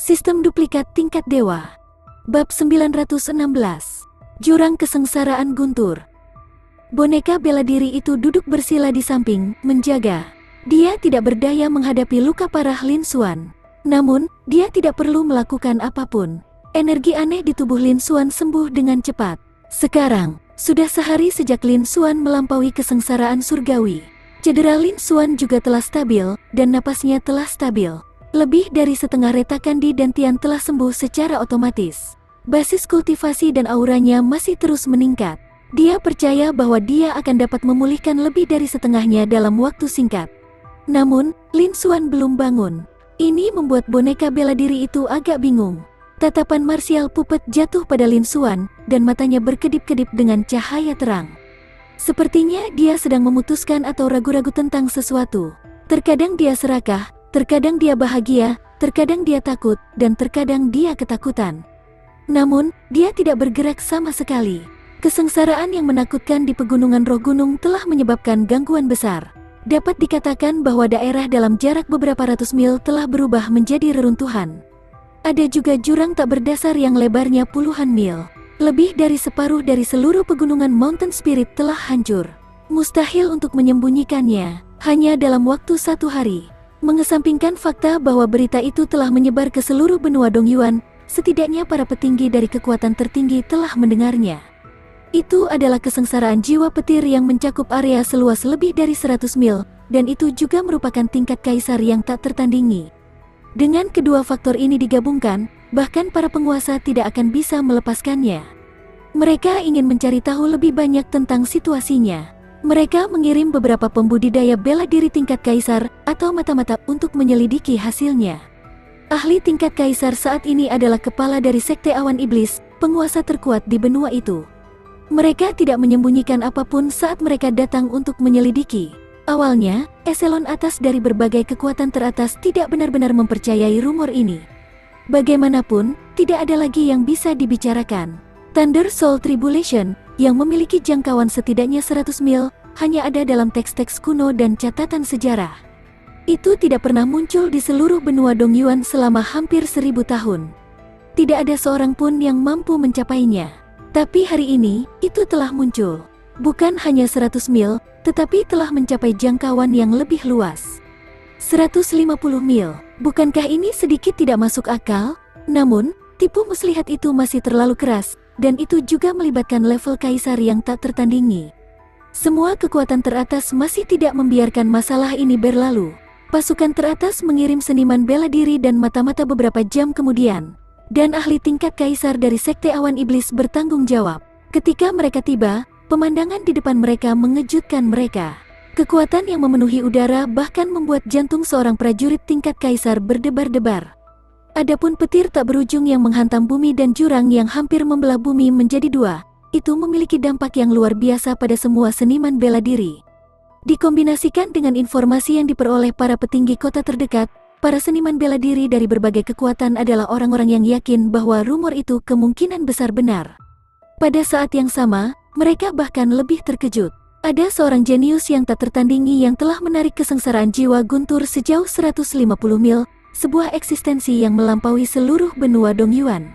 Sistem duplikat tingkat dewa. Bab 916. Jurang kesengsaraan Guntur. Boneka bela diri itu duduk bersila di samping, menjaga. Dia tidak berdaya menghadapi luka parah Lin Xuan. Namun, dia tidak perlu melakukan apapun. Energi aneh di tubuh Lin Xuan sembuh dengan cepat. Sekarang, sudah sehari sejak Lin Xuan melampaui kesengsaraan surgawi. Cedera Lin Xuan juga telah stabil, dan napasnya telah stabil. Lebih dari setengah retakan di dantian telah sembuh secara otomatis. Basis kultivasi dan auranya masih terus meningkat. Dia percaya bahwa dia akan dapat memulihkan lebih dari setengahnya dalam waktu singkat. Namun, Lin Xuan belum bangun. Ini membuat boneka bela diri itu agak bingung. Tatapan martial puppet jatuh pada Lin Xuan, dan matanya berkedip-kedip dengan cahaya terang. Sepertinya dia sedang memutuskan atau ragu-ragu tentang sesuatu. Terkadang dia serakah, terkadang dia bahagia, terkadang dia takut, dan terkadang dia ketakutan. Namun, dia tidak bergerak sama sekali. Kesengsaraan yang menakutkan di pegunungan Roh Gunung telah menyebabkan gangguan besar. Dapat dikatakan bahwa daerah dalam jarak beberapa ratus mil telah berubah menjadi reruntuhan. Ada juga jurang tak berdasar yang lebarnya puluhan mil. Lebih dari separuh dari seluruh pegunungan Mountain Spirit telah hancur. Mustahil untuk menyembunyikannya, hanya dalam waktu 1 hari. Mengesampingkan fakta bahwa berita itu telah menyebar ke seluruh benua Dongyuan, setidaknya para petinggi dari kekuatan tertinggi telah mendengarnya. Itu adalah kesengsaraan jiwa petir yang mencakup area seluas lebih dari 100 mil, dan itu juga merupakan tingkat kaisar yang tak tertandingi. Dengan kedua faktor ini digabungkan, bahkan para penguasa tidak akan bisa melepaskannya. Mereka ingin mencari tahu lebih banyak tentang situasinya. Mereka mengirim beberapa pembudidaya bela diri tingkat kaisar atau mata-mata untuk menyelidiki hasilnya. Ahli tingkat kaisar saat ini adalah kepala dari Sekte Awan Iblis, penguasa terkuat di benua itu. Mereka tidak menyembunyikan apapun saat mereka datang untuk menyelidiki. Awalnya, eselon atas dari berbagai kekuatan teratas tidak benar-benar mempercayai rumor ini. Bagaimanapun, tidak ada lagi yang bisa dibicarakan. Thunder Soul Tribulation, yang memiliki jangkauan setidaknya 100 mil, hanya ada dalam teks-teks kuno dan catatan sejarah. Itu tidak pernah muncul di seluruh benua Dongyuan selama hampir 1000 tahun. Tidak ada seorang pun yang mampu mencapainya. Tapi hari ini, itu telah muncul. Bukan hanya 100 mil, tetapi telah mencapai jangkauan yang lebih luas. 150 mil, bukankah ini sedikit tidak masuk akal? Namun, tipu muslihat itu masih terlalu keras, dan itu juga melibatkan level kaisar yang tak tertandingi. Semua kekuatan teratas masih tidak membiarkan masalah ini berlalu. Pasukan teratas mengirim seniman bela diri dan mata-mata beberapa jam kemudian. Dan ahli tingkat kaisar dari Sekte Awan Iblis bertanggung jawab. Ketika mereka tiba, pemandangan di depan mereka mengejutkan mereka. Kekuatan yang memenuhi udara bahkan membuat jantung seorang prajurit tingkat kaisar berdebar-debar. Adapun petir tak berujung yang menghantam bumi dan jurang yang hampir membelah bumi menjadi dua, itu memiliki dampak yang luar biasa pada semua seniman bela diri. Dikombinasikan dengan informasi yang diperoleh para petinggi kota terdekat, para seniman bela diri dari berbagai kekuatan adalah orang-orang yang yakin bahwa rumor itu kemungkinan besar benar. Pada saat yang sama, mereka bahkan lebih terkejut. Ada seorang jenius yang tak tertandingi yang telah menarik kesengsaraan jiwa Guntur sejauh 150 mil, sebuah eksistensi yang melampaui seluruh benua Dongyuan.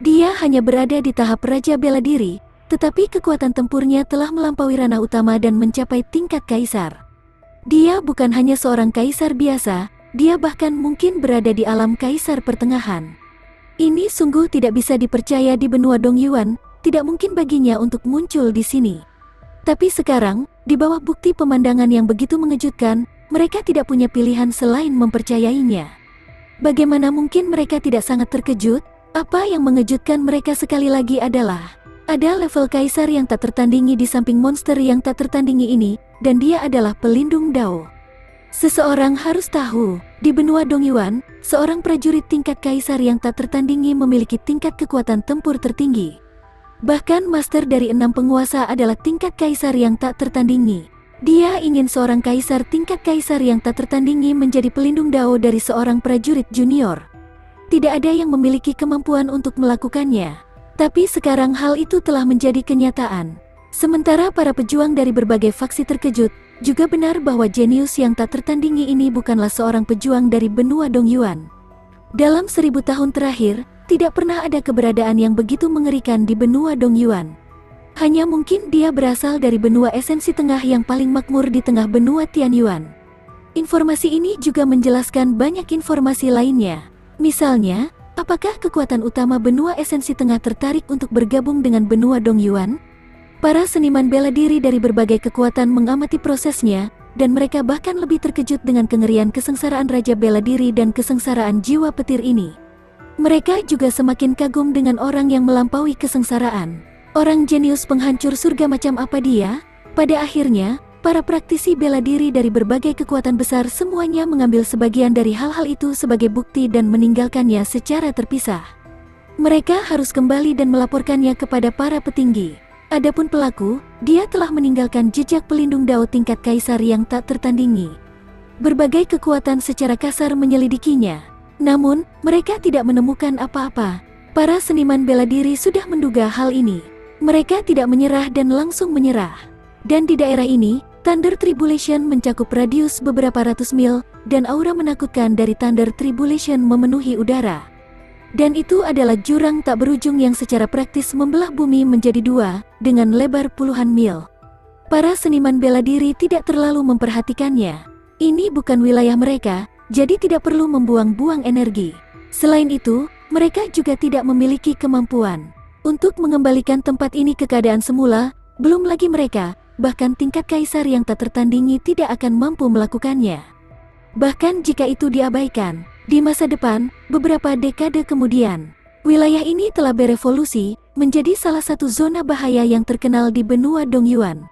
Dia hanya berada di tahap Raja Bela Diri, tetapi kekuatan tempurnya telah melampaui ranah utama dan mencapai tingkat kaisar. Dia bukan hanya seorang kaisar biasa, dia bahkan mungkin berada di alam kaisar pertengahan. Ini sungguh tidak bisa dipercaya di benua Dongyuan, tidak mungkin baginya untuk muncul di sini. Tapi sekarang, di bawah bukti pemandangan yang begitu mengejutkan, mereka tidak punya pilihan selain mempercayainya. Bagaimana mungkin mereka tidak sangat terkejut? Apa yang mengejutkan mereka sekali lagi adalah ada level kaisar yang tak tertandingi di samping monster yang tak tertandingi ini, dan dia adalah pelindung Dao. Seseorang harus tahu, di benua Dongyuan, seorang prajurit tingkat kaisar yang tak tertandingi memiliki tingkat kekuatan tempur tertinggi. Bahkan master dari 6 penguasa adalah tingkat kaisar yang tak tertandingi. Dia ingin seorang kaisar tingkat kaisar yang tak tertandingi menjadi pelindung Dao dari seorang prajurit junior. Tidak ada yang memiliki kemampuan untuk melakukannya. Tapi sekarang hal itu telah menjadi kenyataan. Sementara para pejuang dari berbagai faksi terkejut, juga benar bahwa jenius yang tak tertandingi ini bukanlah seorang pejuang dari benua Dongyuan. Dalam 1000 tahun terakhir, tidak pernah ada keberadaan yang begitu mengerikan di benua Dongyuan. Hanya mungkin dia berasal dari benua esensi tengah yang paling makmur di tengah benua Tianyuan. Informasi ini juga menjelaskan banyak informasi lainnya. Misalnya, apakah kekuatan utama benua esensi tengah tertarik untuk bergabung dengan benua Dongyuan? Para seniman bela diri dari berbagai kekuatan mengamati prosesnya, dan mereka bahkan lebih terkejut dengan kengerian kesengsaraan Raja Bela Diri dan kesengsaraan jiwa petir ini. Mereka juga semakin kagum dengan orang yang melampaui kesengsaraan. Orang jenius penghancur surga macam apa dia? Pada akhirnya, para praktisi bela diri dari berbagai kekuatan besar semuanya mengambil sebagian dari hal-hal itu sebagai bukti dan meninggalkannya secara terpisah. Mereka harus kembali dan melaporkannya kepada para petinggi. Adapun pelaku, dia telah meninggalkan jejak pelindung Dao tingkat kaisar yang tak tertandingi. Berbagai kekuatan secara kasar menyelidikinya. Namun, mereka tidak menemukan apa-apa. Para seniman bela diri sudah menduga hal ini. Mereka tidak menyerah dan langsung menyerah. Dan di daerah ini, Thunder Tribulation mencakup radius beberapa ratus mil, dan aura menakutkan dari Thunder Tribulation memenuhi udara. Dan itu adalah jurang tak berujung yang secara praktis membelah bumi menjadi dua, dengan lebar puluhan mil. Para seniman bela diri tidak terlalu memperhatikannya. Ini bukan wilayah mereka, jadi tidak perlu membuang-buang energi. Selain itu, mereka juga tidak memiliki kemampuan untuk mengembalikan tempat ini ke keadaan semula. Belum lagi mereka, bahkan tingkat kaisar yang tak tertandingi tidak akan mampu melakukannya. Bahkan jika itu diabaikan, di masa depan, beberapa dekade kemudian, wilayah ini telah berevolusi menjadi salah satu zona bahaya yang terkenal di benua Dongyuan.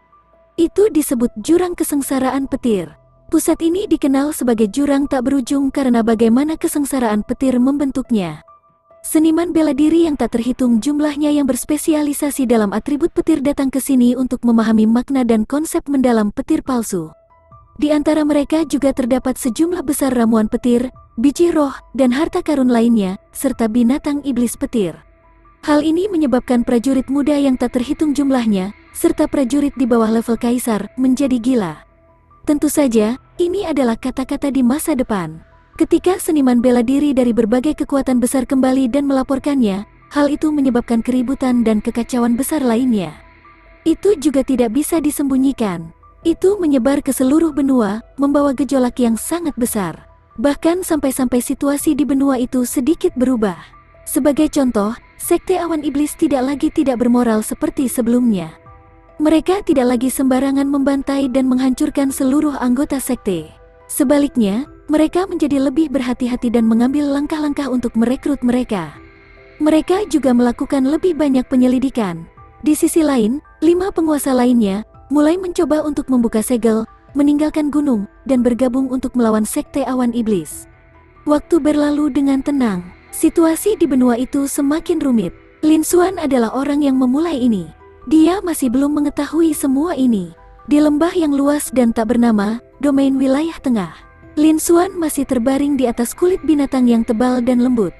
Itu disebut jurang kesengsaraan petir. Pusat ini dikenal sebagai jurang tak berujung karena bagaimana kesengsaraan petir membentuknya. Seniman bela diri yang tak terhitung jumlahnya yang berspesialisasi dalam atribut petir datang ke sini untuk memahami makna dan konsep mendalam petir palsu. Di antara mereka juga terdapat sejumlah besar ramuan petir, biji roh, dan harta karun lainnya, serta binatang iblis petir. Hal ini menyebabkan prajurit muda yang tak terhitung jumlahnya, serta prajurit di bawah level kaisar, menjadi gila. Tentu saja, ini adalah kata-kata di masa depan. Ketika seniman bela diri dari berbagai kekuatan besar kembali dan melaporkannya, hal itu menyebabkan keributan dan kekacauan besar lainnya. Itu juga tidak bisa disembunyikan. Itu menyebar ke seluruh benua, membawa gejolak yang sangat besar. Bahkan sampai-sampai situasi di benua itu sedikit berubah. Sebagai contoh, Sekte Awan Iblis tidak bermoral seperti sebelumnya. Mereka tidak lagi sembarangan membantai dan menghancurkan seluruh anggota sekte. Sebaliknya, mereka menjadi lebih berhati-hati dan mengambil langkah-langkah untuk merekrut mereka. Mereka juga melakukan lebih banyak penyelidikan. Di sisi lain, 5 penguasa lainnya mulai mencoba untuk membuka segel, meninggalkan gunung, dan bergabung untuk melawan Sekte Awan Iblis. Waktu berlalu dengan tenang. Situasi di benua itu semakin rumit. Lin Xuan adalah orang yang memulai ini. Dia masih belum mengetahui semua ini. Di lembah yang luas dan tak bernama, domain wilayah tengah, Lin Xuan masih terbaring di atas kulit binatang yang tebal dan lembut.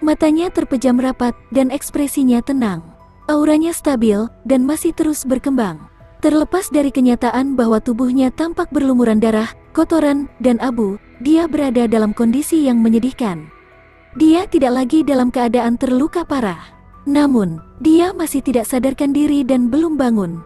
Matanya terpejam rapat dan ekspresinya tenang. Auranya stabil dan masih terus berkembang. Terlepas dari kenyataan bahwa tubuhnya tampak berlumuran darah, kotoran, dan abu, dia berada dalam kondisi yang menyedihkan. Dia tidak lagi dalam keadaan terluka parah. Namun, dia masih tidak sadarkan diri dan belum bangun.